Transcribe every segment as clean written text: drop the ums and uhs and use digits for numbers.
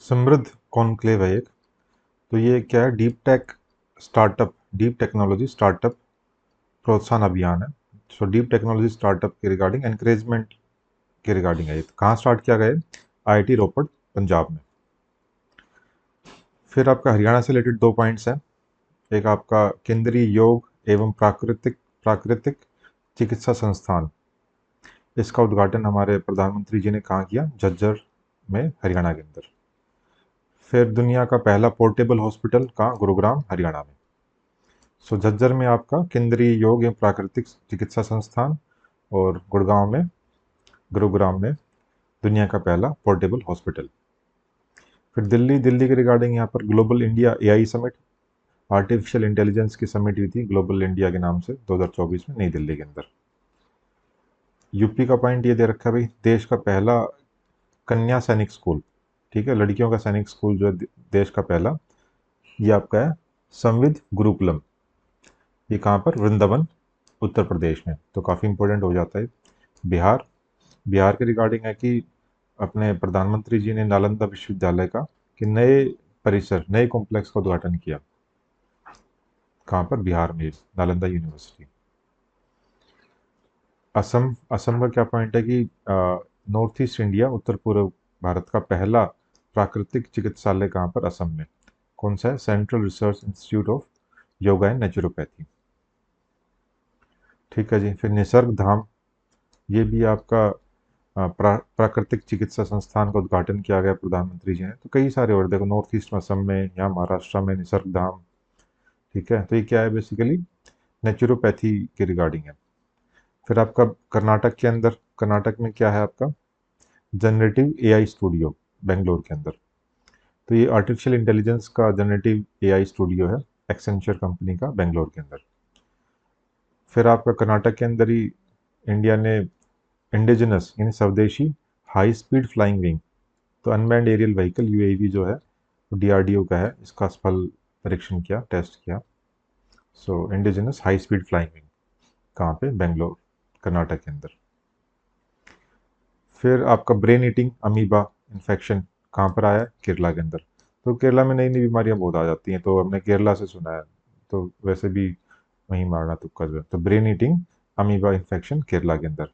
समृद्ध कॉन्क्लेव है एक। तो ये क्या है, डीप टेक्नोलॉजी स्टार्टअप प्रोत्साहन अभियान है। सो डीप टेक्नोलॉजी स्टार्टअप के रिगार्डिंग एनकरेजमेंट के रिगार्डिंग है ये। तो कहाँ स्टार्ट किया गया है? आईआईटी रोपड़ पंजाब में। फिर आपका हरियाणा से रिलेटेड दो पॉइंट्स हैं। एक आपका केंद्रीय योग एवं प्राकृतिक प्राकृतिक चिकित्सा संस्थान, इसका उद्घाटन हमारे प्रधानमंत्री जी ने कहाँ किया? झज्जर में, हरियाणा के अंदर। फिर दुनिया का पहला पोर्टेबल हॉस्पिटल कहाँ? गुरुग्राम, हरियाणा में। सो झज्जर में आपका केंद्रीय योग एवं प्राकृतिक चिकित्सा संस्थान, और गुरुग्राम में दुनिया का पहला पोर्टेबल हॉस्पिटल। फिर दिल्ली के रिगार्डिंग यहाँ पर global India AI summit, artificial intelligence की समिट हुई थी ग्लोबल इंडिया के नाम से 2024 में नई दिल्ली के अंदर। यूपी का पॉइंट ये दे रखा है भाई, देश का पहला कन्या सैनिक स्कूल, ठीक है, लड़कियों का सैनिक स्कूल जो है देश का पहला, ये आपका है संविद गुरुकुलम। ये कहाँ पर? वृंदावन, उत्तर प्रदेश में। तो काफ़ी इंपॉर्टेंट हो जाता है। बिहार के रिगार्डिंग है कि अपने प्रधानमंत्री जी ने नालंदा विश्वविद्यालय का कि नए परिसर, नए कॉम्प्लेक्स का उद्घाटन किया। कहाँ पर? बिहार में, नालंदा यूनिवर्सिटी। असम का क्या पॉइंट है कि नॉर्थ ईस्ट इंडिया, उत्तर पूर्व भारत का पहला प्राकृतिक चिकित्सालय कहाँ पर? असम में। कौन सा है? Central research institute of yoga and naturopathy. ठीक है जी। फिर निसर्ग धाम, ये भी आपका प्राकृतिक चिकित्सा संस्थान का उद्घाटन किया गया प्रधानमंत्री जी ने। तो कई सारे और देखो, नॉर्थ ईस्ट में असम में, यहाँ महाराष्ट्र में निसर्ग धाम। ठीक है, तो ये क्या है? बेसिकली नेचुरोपैथी के रिगार्डिंग है। फिर आपका कर्नाटक में क्या है आपका? जनरेटिव एआई स्टूडियो, बेंगलोर के अंदर। तो ये आर्टिफिशियल इंटेलिजेंस का जनरेटिव एआई स्टूडियो है, एक्सेंचर कंपनी का, बेंगलोर के अंदर। फिर आपका कर्नाटक के अंदर ही इंडिया ने इंडिजिनस यानी स्वदेशी हाई स्पीड फ्लाइंग विंग, तो अनमैन्ड एरियल व्हीकल यूएवी जो है, डीआरडीओ का है, इसका सफल परीक्षण किया, टेस्ट किया। So indigenous high speed flying wing कहाँ पे? बेंगलोर, कर्नाटक के अंदर। फिर आपका ब्रेन ईटिंग अमीबा इन्फेक्शन कहाँ पर आया है? केरला के अंदर। तो केरला में नई नई बीमारियां बहुत आ जाती हैं, तो हमने केरला से सुना है, तो वैसे भी वहीं मारना तुक्का जो है। तो brain eating amoeba infection Kerala के अंदर।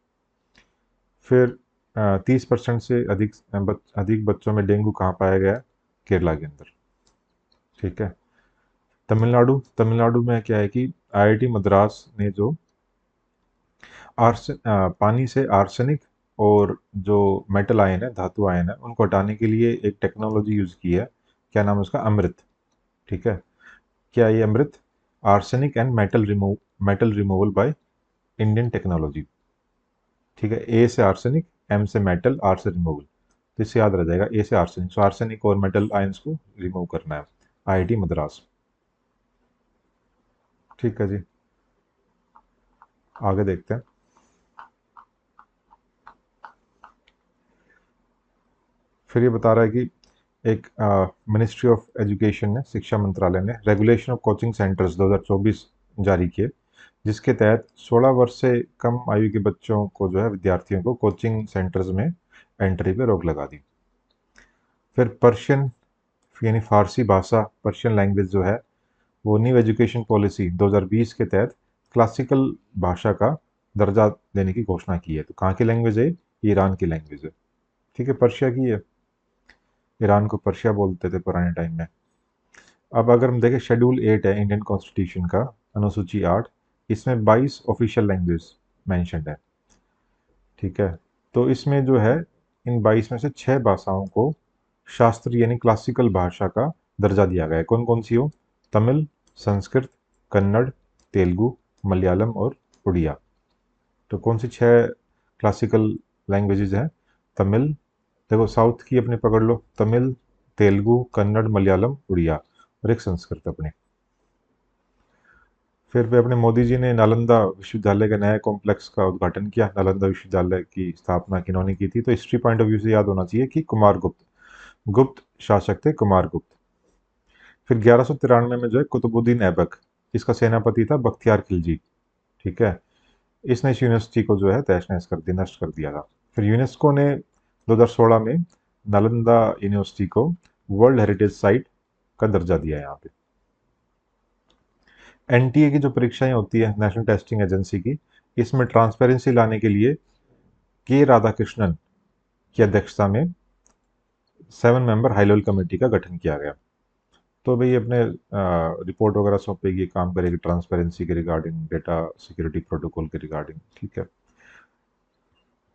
फिर 30% से अधिक बच्चों में डेंगू कहाँ पाया गया है? केरला के अंदर। ठीक है। तमिलनाडु में क्या है कि आईआईटी मद्रास ने जो पानी से आर्सेनिक और जो मेटल आयन है, धातु आयन है, उनको हटाने के लिए एक टेक्नोलॉजी यूज की है। क्या नाम है उसका? अमृत। ठीक है। क्या ये Amrit? Arsenic and metal removal by Indian technology. ठीक है, ए से आर्सेनिक, एम से मेटल, आर से रिमूवल। तो इससे याद रह जाएगा, ए से आर्सेनिक। सो आर्सेनिक और मेटल आयंस को रिमूव करना है, आईआईटी मद्रास। ठीक है जी, आगे देखते हैं। फिर ये बता रहा है कि एक मिनिस्ट्री ऑफ एजुकेशन ने, शिक्षा मंत्रालय ने रेगुलेशन ऑफ कोचिंग सेंटर्स 2024 जारी किए, जिसके तहत 16 वर्ष से कम आयु के बच्चों को जो है, विद्यार्थियों को कोचिंग सेंटर्स में एंट्री पे रोक लगा दी। फिर पर्शियन यानी फारसी भाषा, पर्शियन लैंग्वेज जो है, वो न्यू एजुकेशन पॉलिसी 2020 के तहत क्लासिकल भाषा का दर्जा देने की घोषणा की है। तो कहाँ की लैंग्वेज है? ईरान की लैंग्वेज है। ठीक है, पर्शिया की है। ईरान को पर्शिया बोलते थे पुराने टाइम में। अब अगर हम देखें, शेड्यूल 8 है इंडियन कॉन्स्टिट्यूशन का, अनुसूची 8, इसमें 22 ऑफिशियल लैंग्वेज मैंशनड है। ठीक है। तो इसमें जो है, इन 22 में से 6 भाषाओं को शास्त्रीय यानी क्लासिकल भाषा का दर्जा दिया गया है। कौन कौन सी हो? तमिल, संस्कृत, कन्नड़, तेलुगु, मलयालम और उड़िया। तो कौन सी 6 क्लासिकल लैंग्वेजेज हैं? तमिल, देखो साउथ की अपने पकड़ लो, तमिल, तेलुगु, कन्नड़, मलयालम, उड़िया, और एक संस्कृत अपने। फिर वे अपने मोदी जी ने नालंदा विश्वविद्यालय के नए कॉम्प्लेक्स का उद्घाटन किया। नालंदा विश्वविद्यालय की स्थापना किन्होंने की थी? तो हिस्ट्री पॉइंट ऑफ व्यू से याद होना चाहिए कि कुमार गुप्त, गुप्त शासक थे कुमार गुप्त। फिर 1193 में जो है कुतुबुद्दीन ऐबक, इसका सेनापति था बख्तियार खिलजी। ठीक है। इसने इस यूनिवर्सिटी को जो है तहस नहस कर दिया, नष्ट कर दिया था। फिर यूनेस्को ने 2016 में नालंदा यूनिवर्सिटी को वर्ल्ड हेरिटेज साइट का दर्जा दिया है यहाँ पे। एनटीए की जो परीक्षाएं होती है नेशनल टेस्टिंग एजेंसी की, इसमें ट्रांसपेरेंसी लाने के लिए के राधाकृष्णन की अध्यक्षता में 7 मेंबर हाई लेवल कमेटी का गठन किया गया। तो भाई अपने रिपोर्ट वगैरह सौंपेगी, काम करेगी ट्रांसपेरेंसी के रिगार्डिंग, डेटा सिक्योरिटी प्रोटोकॉल के रिगार्डिंग। ठीक है।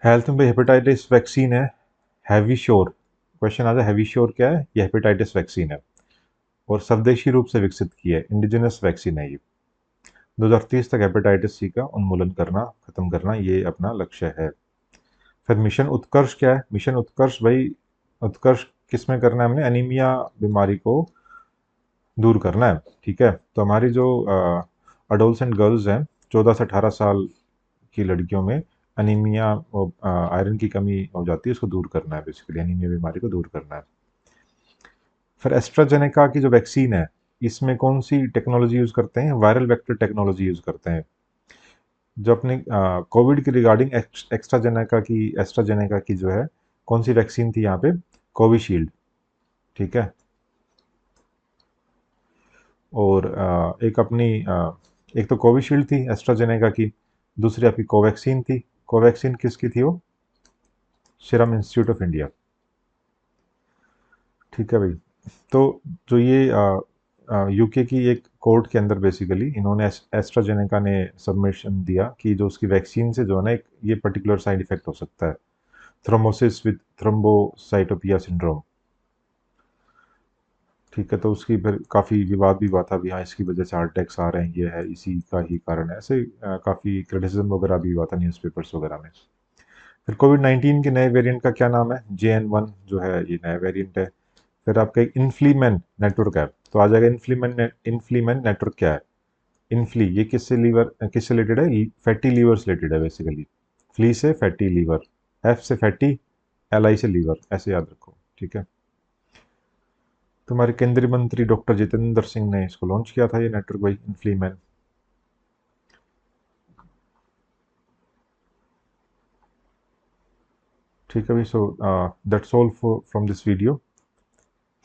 हेल्थ में हेपेटाइटिस वैक्सीन है हैवीश्योर। क्वेश्चन आता है हैवीश्योर क्या है? ये हेपेटाइटिस वैक्सीन है और स्वदेशी रूप से विकसित की है, इंडिजिनस वैक्सीन है ये। 2030 तक हेपेटाइटिस सी का उन्मूलन करना, खत्म करना, ये अपना लक्ष्य है। फिर मिशन उत्कर्ष क्या है? मिशन उत्कर्ष भाई, उत्कर्ष किस में करना है हमने? एनीमिया बीमारी को दूर करना है। ठीक है। तो हमारी जो अडोल्सेंट गर्ल्स हैं, 14 से 18 साल की लड़कियों में अनीमिया, आयरन की कमी हो जाती है, उसको दूर करना है, बेसिकली एनीमिया बीमारी को दूर करना है। फिर एस्ट्राजेनेका की जो वैक्सीन है, इसमें कौन सी टेक्नोलॉजी यूज़ करते हैं? वायरल वेक्टर टेक्नोलॉजी यूज़ करते हैं। जो अपने कोविड की रिगार्डिंग एस्ट्राजेनेका की जो है, कौन सी वैक्सीन थी यहाँ पे? कोविशील्ड। ठीक है। और एक अपनी एक तो कोविशील्ड थी एस्ट्राजेनेका की, दूसरी आपकी कोवैक्सीन थी। कोवैक्सीन किसकी थी वो? Serum institute of India. ठीक है भाई। तो जो ये यूके की एक कोर्ट के अंदर बेसिकली इन्होंने एस्ट्राजेनेका ने सबमिशन दिया कि जो उसकी वैक्सीन से जो है ना, एक ये पर्टिकुलर साइड इफेक्ट हो सकता है, थ्रोम्बोसिस विद थ्रोम्बोसाइटोपिया सिंड्रोम। ठीक है। तो उसकी फिर काफ़ी विवाद भी हुआ था भी, हाँ इसकी वजह से हार्ट अटैक्स आ रहे हैं, ये है इसी का ही कारण है, ऐसे काफ़ी क्रिटिसिज्म वगैरह भी हुआ था न्यूज़पेपर्स वगैरह में। फिर कोविड-19 के नए वेरिएंट का क्या नाम है? JN1 जो है ये नया वेरिएंट है। फिर आपका एक इन्फ्लीमेन नेटवर्क है, तो आ जाएगा इन्फ्लीमेन नेटवर्क क्या है? इन्फ्ली, ये किससे रिलेटेड है? फैटी लीवर से रिलेटेड है बेसिकली। फ्ली से फैटी लीवर, एफ से फैटी, LI से लीवर, ऐसे याद रखो। ठीक है। तुम्हारे केंद्रीय मंत्री डॉक्टर जितेंद्र सिंह ने इसको लॉन्च किया था, ये नेटवर्क भाई इन्फ्लीमैन। ठीक है भाई। So that's all from this video.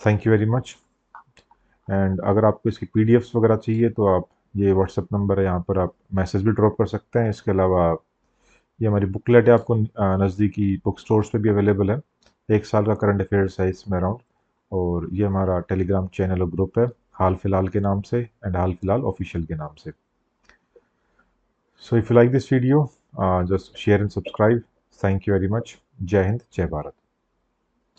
Thank you very much. And अगर आपको इसकी PDFs वगैरह चाहिए तो आप, ये व्हाट्सएप नंबर है, यहाँ पर आप मैसेज भी ड्रॉप कर सकते हैं। इसके अलावा ये हमारी बुकलेट है, आपको नज़दीकी बुक स्टोर्स पे भी अवेलेबल है। 1 साल का करंट अफेयर्स है इसमें अराउंड। और ये हमारा टेलीग्राम चैनल और ग्रुप है, हाल फिलहाल के नाम से, एंड हाल फिलहाल ऑफिशियल के नाम से। So if you like this video, just share and subscribe. Thank you very much. जय हिंद, जय भारत।